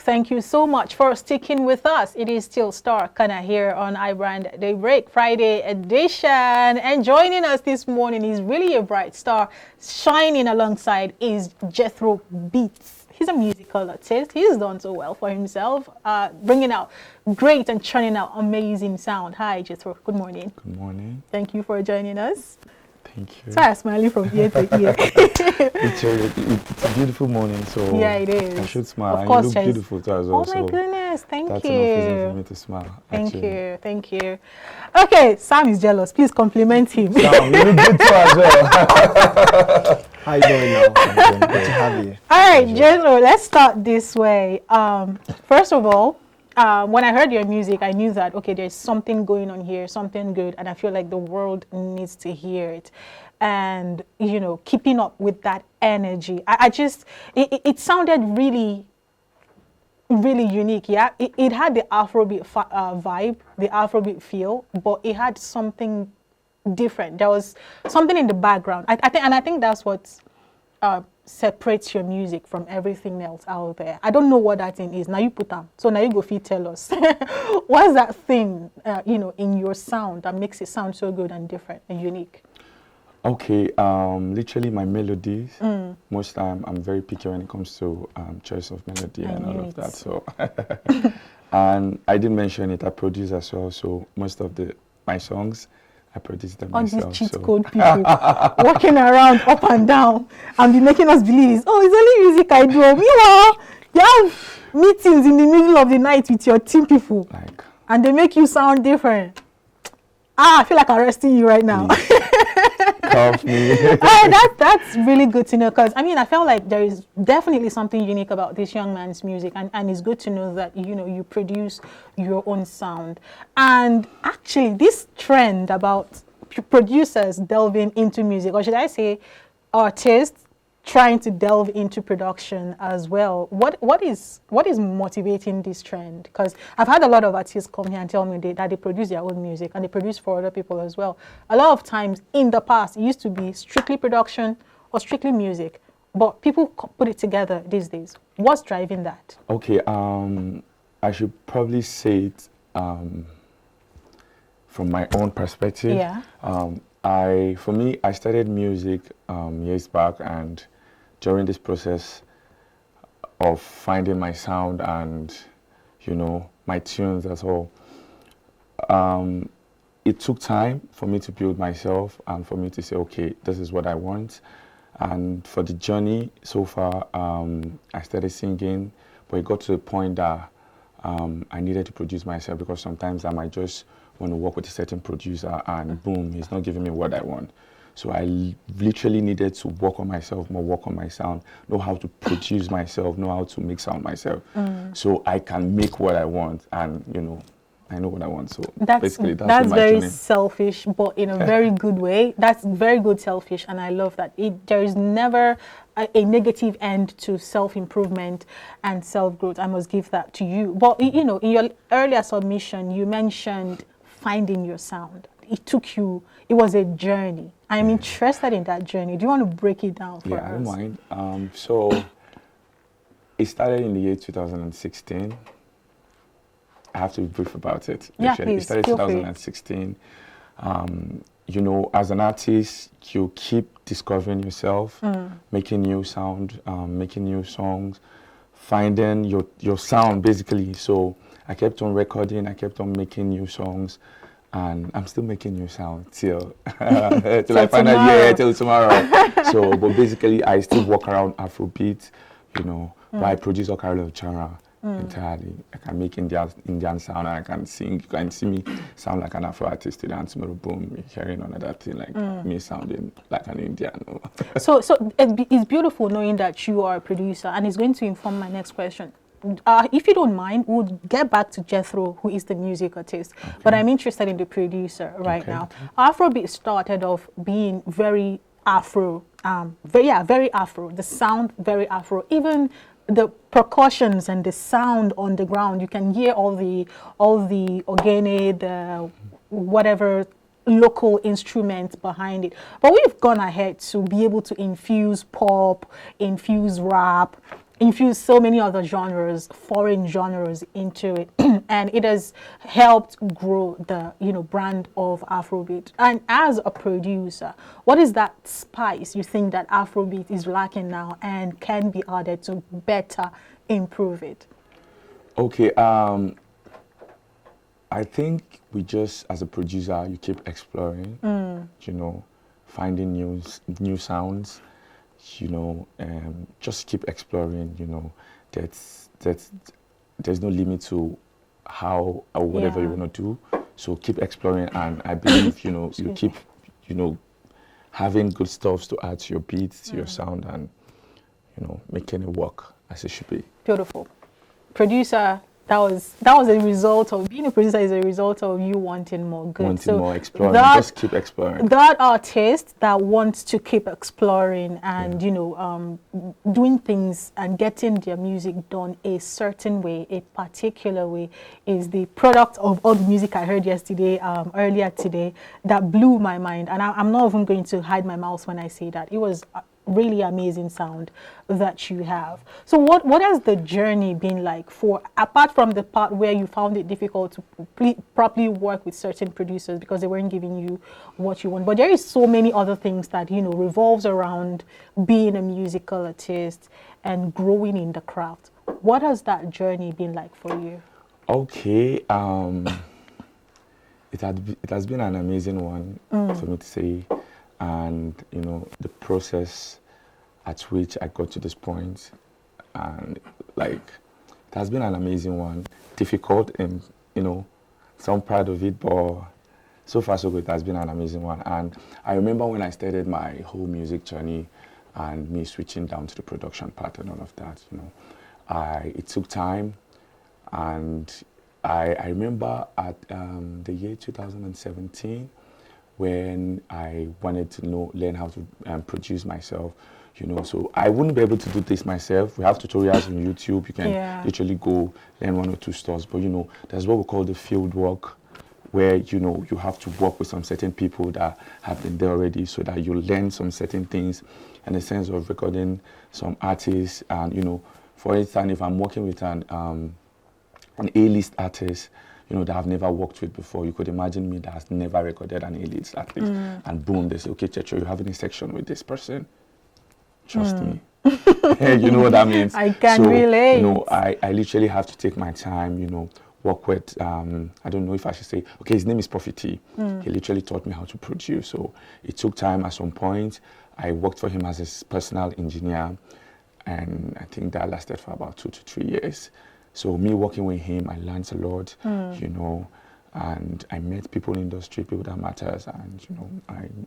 Thank you so much for sticking with us. It is still Star Kana here on iBrand Daybreak Friday edition. And joining us this morning is really a bright star. Shining alongside is Jethrobeatz. He's a musical artist. He's done so well for himself, bringing out great and churning out amazing sound. Hi, Jethro. Good morning. Good morning. Thank you for joining us. Thank you. Sorry, I'm smiling from ear to ear. It's a beautiful morning, so yeah, it is. I should smile. Of course, you look beautiful too as well. Oh my goodness, thank that's you. That's enough reason for me to smile. Thank you. Okay, Sam is jealous. Please compliment him. Sam, you look good too as well. How you doing now? Good to have you. All right, Jethro, let's start this way. First of all, when I heard your music, I knew that, okay, there's something going on here, something good, and I feel like the world needs to hear it. And, you know, keeping up with that energy. It sounded really, really unique, yeah? It had the Afrobeat vibe, the Afrobeat feel, but it had something different. There was something in the background. I think that's what separates your music from everything else out there. I don't know what that thing is. Now you put them. So now you go feed tell us. What's that thing, you know, in your sound that makes it sound so good and different and unique? Okay, literally my melodies. Most time I'm very picky when it comes to choice of melody and all of that. So, and I didn't mention it. I produce as well. So most of my songs, I produce them myself. All these cheat code people walking around up and down and be making us believe it's only music I do. Meanwhile, you have meetings in the middle of the night with your team people, and they make you sound different. I feel like arresting you right now. Cuff me. That's really good to know, because I mean, I felt like there is definitely something unique about this young man's music, and it's good to know that, you know, you produce your own sound. And actually, this trend about producers delving into music, or should I say artists trying to delve into production as well, what is motivating this trend? Because I've had a lot of artists come here and tell me that they produce their own music and they produce for other people as well. A lot of times in the past, it used to be strictly production or strictly music, but people put it together these days. What's driving that? Okay, I should probably say it from my own perspective. Yeah. For me, I started music years back, and during this process of finding my sound and, you know, my tunes as well, it took time for me to build myself and for me to say, okay, this is what I want. And for the journey so far, I started singing, but it got to the point that I needed to produce myself, because sometimes I might just want to work with a certain producer and boom, he's not giving me what I want. So I literally needed to work on myself more, work on my sound, know how to produce myself, know how to make sound myself, so I can make what I want, and, you know, I know what I want. So that's very selfish, but in a very good way. That's very good selfish, and I love that. There is never a negative end to self-improvement and self-growth. I must give that to you. But, you know, in your earlier submission, you mentioned finding your sound. It was a journey. I'm interested in that journey. Do you want to break it down for us? Yeah, I don't mind. So it started in the year 2016. I have to be brief about it. Yeah, please. It started in 2016. You know, as an artist, you keep discovering yourself, making new sound, making new songs, finding your sound, basically. So I kept on recording, I kept on making new songs, and I'm still making new sound till I find out, till tomorrow. So, but basically, I still walk around Afrobeat, you know, but I produce all kind of genre entirely. I can make Indian sound, and I can sing. You can see me sound like an Afro artist, and tomorrow, boom, hearing another thing like me sounding like an Indian. So it's beautiful knowing that you are a producer, and it's going to inform my next question. If you don't mind, we'll get back to Jethro, who is the music artist. Okay. But I'm interested in the producer right now. Afrobeat started off being very Afro, very Afro. The sound very Afro. Even the percussions and the sound on the ground, you can hear all the organe, the whatever local instruments behind it. But we've gone ahead to be able to infuse pop, infuse rap, infused so many other genres, foreign genres into it, and it has helped grow the brand of Afrobeat. And as a producer, what is that spice you think that Afrobeat is lacking now and can be added to better improve it? Okay, I think we just, as a producer, you keep exploring, finding new sounds, just keep exploring, there's no limit to how or whatever you want to do. So keep exploring, and I believe, you keep, having good stuff to add to your beats, to your sound, and, making it work as it should be. Beautiful. Producer, that was a result of being a producer, is a result of you wanting more good. Wanting more, exploring, just keep exploring. That artist that wants to keep exploring and doing things and getting their music done a certain way, a particular way, is the product of all the music I heard yesterday, earlier today, that blew my mind. And I'm not even going to hide my mouth when I say that. It was really amazing sound that you have. So what has the journey been like, for apart from the part where you found it difficult to properly work with certain producers because they weren't giving you what you want, but there is so many other things that revolves around being a musical artist and growing in the craft. What has that journey been like for you? Okay, it has been an amazing one for me to say. And the process at which I got to this point, and it has been an amazing one. Difficult, and so I'm proud of it, but so far so good. It has been an amazing one. And I remember when I started my whole music journey and me switching down to the production part and all of that, it took time. And I remember at the year 2017, when I wanted to learn how to produce myself, so I wouldn't be able to do this myself. We have tutorials on YouTube. You can literally go learn 1 or 2 stores, but there's what we call the field work, where you have to work with some certain people that have been there already, so that you learn some certain things in the sense of recording some artists. And for instance, if I'm working with an A-list artist, that I've never worked with before, you could imagine me that has never recorded an A-list artist, and boom, they say, okay, Checho, you have any section with this person? Trust me. You know what that means? I can relate. I literally have to take my time, work with, I don't know if I should say, okay, his name is Prophet T. He literally taught me how to produce. So it took time. At some point, I worked for him as his personal engineer, and I think that lasted for about 2 to 3 years. So me working with him, I learned a lot, and I met people in the industry, people that matters, and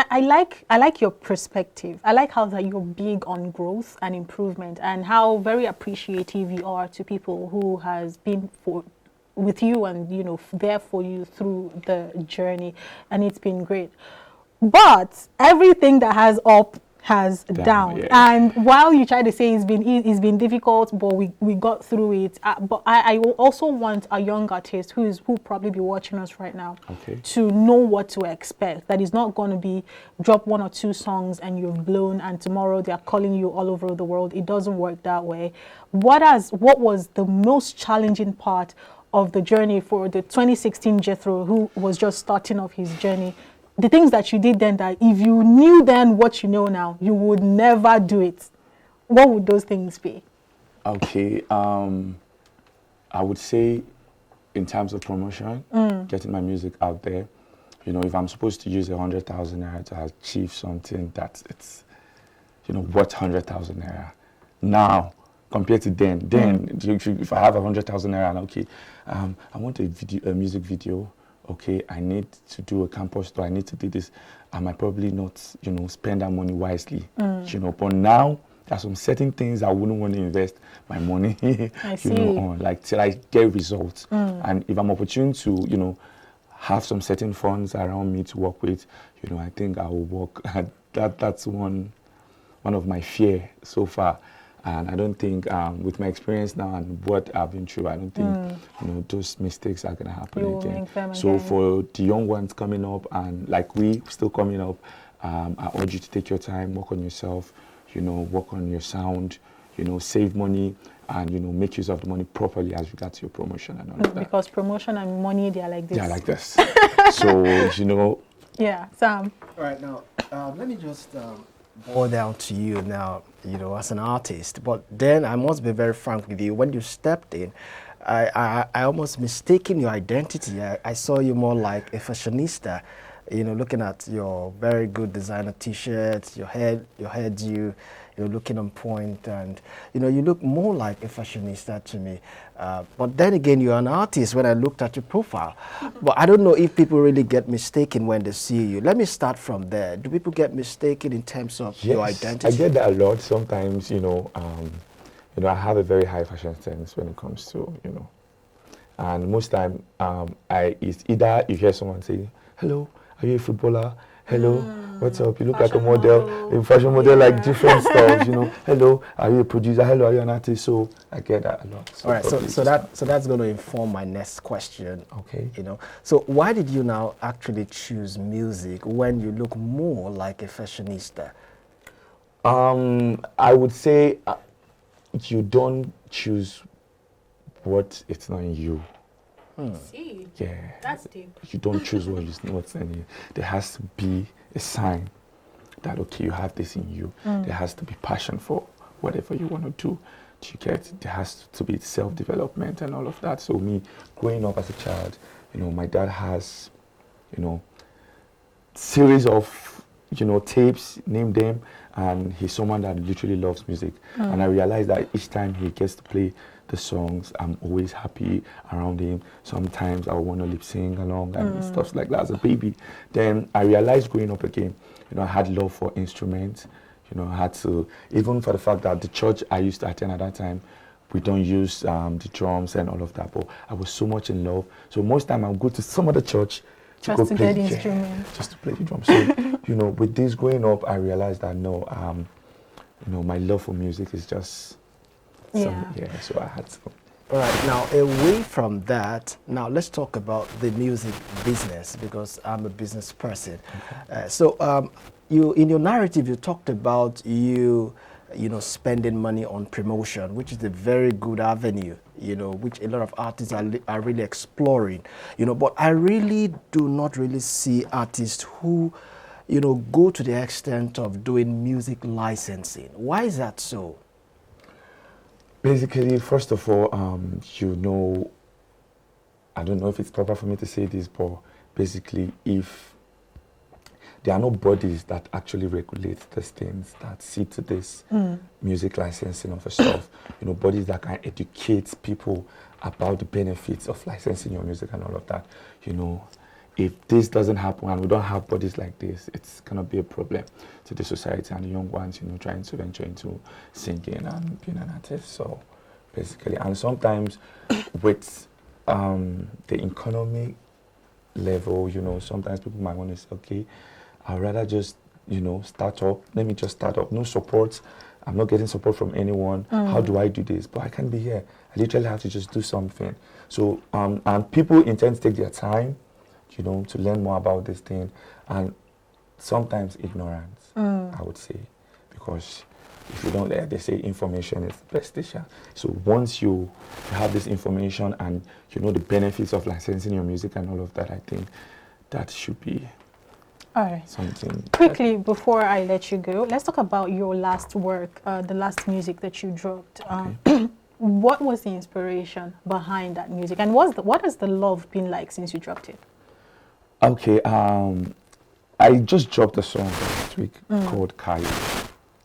I like your perspective. I like how that you're big on growth and improvement, and how very appreciative you are to people who has been with you and there for you through the journey, and it's been great. But everything that has up has down. And while you try to say it's been difficult, but we got through it. But I also want a young artist who probably be watching us right now to know what to expect. That is not going to be drop 1 or 2 songs and you've blown, and tomorrow they are calling you all over the world. It doesn't work that way. What was the most challenging part of the journey for the 2016 Jethro, who was just starting off his journey? The things that you did then, that if you knew then what you know now, you would never do it. What would those things be? Okay, I would say in terms of promotion, getting my music out there, if I'm supposed to use 100,000 naira to achieve something that it's, worth 100,000 naira now compared to then. If I have 100,000 naira, okay, I want a music video. Okay, I need to do a campus tour, I need to do this. I might probably not, spend that money wisely. But now there's some certain things I wouldn't want to invest my money, on, till I get results. And if I'm opportune to, have some certain funds around me to work with, I think I will work. That's one of my fear so far. And I don't think, with my experience now and what I've been through, I don't think, those mistakes are going to happen again. So for the young ones coming up, and like we still coming up, I urge you to take your time, work on yourself, you know, work on your sound, you know, save money, and, you know, make use of the money properly as regards your promotion and all of that. Because promotion and money, they are like this. Yeah, like this. So, you know. Yeah, Sam. All right, now, let me just boil down to you now, you know, as an artist. But then I must be very frank with you. When you stepped in, I almost mistaken your identity. I saw you more like a fashionista, you know, looking at your very good designer T-shirts, your hairdo, you're looking on point, and, you know, you look more like a fashionista to me. But then again, you're an artist when I looked at your profile. But I don't know if people really get mistaken when they see you. Let me start from there. Do people get mistaken in terms of your identity? I get that a lot. Sometimes, you know, I have a very high fashion sense when it comes to, you know, and most time, it's either you hear someone say, "Hello, are you a footballer? Hello, what's up? You look like a model, a fashion model, like different stuff, you know. Hello, are you a producer? Hello, are you an artist?" So I get that a lot. So all right, so that's going to inform my next question. Okay. You know, so why did you now actually choose music when you look more like a fashionista? I would say you don't choose what it's not in you. See, Yeah. that's deep. You don't choose what's in you. There has to be a sign that, okay, you have this in you. There has to be passion for whatever you want to do. You get, there has to be self-development and all of that. So me, growing up as a child, you know, my dad has, you know, series of, you know, tapes, name them, and he's someone that literally loves music. And I realized that each time he gets to play the songs, I'm always happy around him. Sometimes I want to lip sing along and stuff like that as a baby. Then I realized growing up again, you know, I had love for instruments. You know, I had to, even for the fact that the church I used to attend at that time, we don't use the drums and all of that, but I was so much in love. So most time I'll go to some other church to go play the instrument, just to play the drums. So, you know, with this growing up, I realized that no, you know, my love for music is just, so I had to. All right, now away from that, now let's talk about the music business, because I'm a business person. Okay. So you, in your narrative, you talked about you know, spending money on promotion, which is a very good avenue, you know, which a lot of artists are really exploring, you know, but I really do not really see artists who, you know, go to the extent of doing music licensing. Why is that so? Basically, first of all, you know, I don't know if it's proper for me to say this, but basically, if there are no bodies that actually regulate these things, that see to this music licensing of stuff, you know, bodies that can educate people about the benefits of licensing your music and all of that, you know, if this doesn't happen and we don't have bodies like this, it's going to be a problem to the society and the young ones, you know, trying to venture into singing and being an artist. So basically, and sometimes with the economic level, you know, sometimes people might want to say, okay, I'd rather just, you know, start up. Let me just start up. No support. I'm not getting support from anyone. How do I do this? But I can't be here. I literally have to just do something. So, and people intend to take their time, you know, to learn more about this thing, and sometimes ignorance, I would say, because if you don't, they say information is the best teacher. So once you have this information and you know the benefits of licensing your music and all of that, I think that should be something. Quickly, before I let you go, let's talk about your last work, the last music that you dropped. Okay. What was the inspiration behind that music, and what has the love been like since you dropped it? Okay, I just dropped a song last week called Kaya,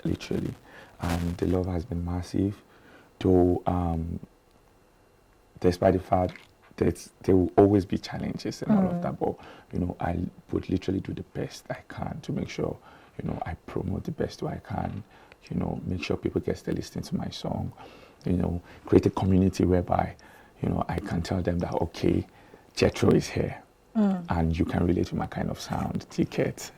literally, and the love has been massive, though despite the fact that there will always be challenges and all of that, but, you know, I would literally do the best I can to make sure, you know, I promote the best way I can, you know, make sure people get to listen to my song, you know, create a community whereby, you know, I can tell them that, okay, Jethro is here. And you can relate to my kind of sound, ticket.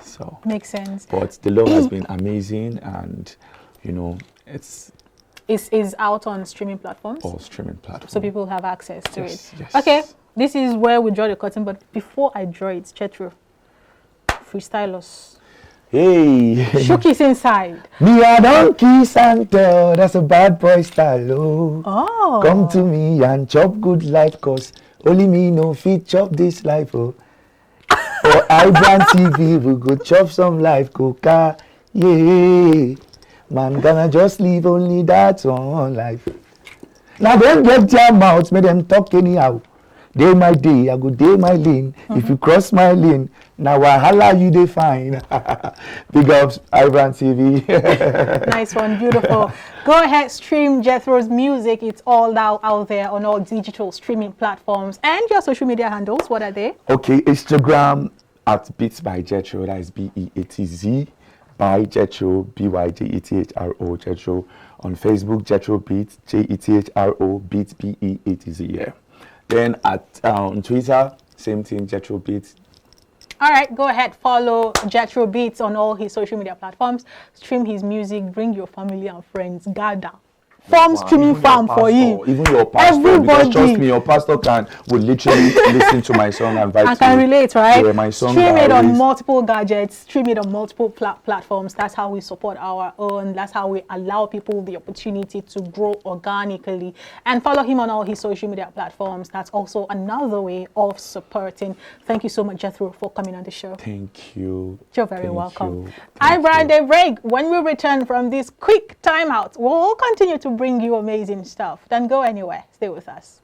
So makes sense. But the love has been amazing, and you know, it's out on streaming platforms. All streaming platforms. So people have access to it. Yes. Okay, this is where we draw the curtain. But before I draw it, Jethro, freestyle us. Hey. Shookies inside. Me a don't kiss and tell, that's a bad boy style, oh. Oh. Come to me and chop good life, cause only me no fit chop this life, oh. For iBrandTV, we go chop some life, coca, yeah. Man, gonna just leave only that one life. Now them get their mouths, make them talk anyhow. Day my day, I go day my lane. If you cross my lane, now wahala you dey fine. Big ups, iBrandTV. Nice one, beautiful. Go ahead, stream Jethro's music. It's all now out there on all digital streaming platforms. And your social media handles, what are they? Okay, Instagram at Beats by Jethro, that is BEATZ by Jethro, BYJETHRO, Jethro. On Facebook, Jethrobeatz, JETHRO, Beats, BEATZ, yeah. Then at Twitter, same thing, Jethrobeatz. All right, go ahead, follow Jethrobeatz on all his social media platforms. Stream his music, bring your family and friends, gather. Form streaming farm for you. Even your pastor, Everybody. because trust me, your pastor would literally listen to my song and vibe. I can relate, right? Yeah, my song stream it on always... multiple gadgets, stream it on multiple platforms. That's how we support our own. That's how we allow people the opportunity to grow organically. And follow him on all his social media platforms. That's also another way of supporting. Thank you so much, Jethro, for coming on the show. Thank you. You're very welcome. Thank iBrand break. When we return from this quick timeout, we'll continue to bring you amazing stuff. Don't go anywhere. Stay with us.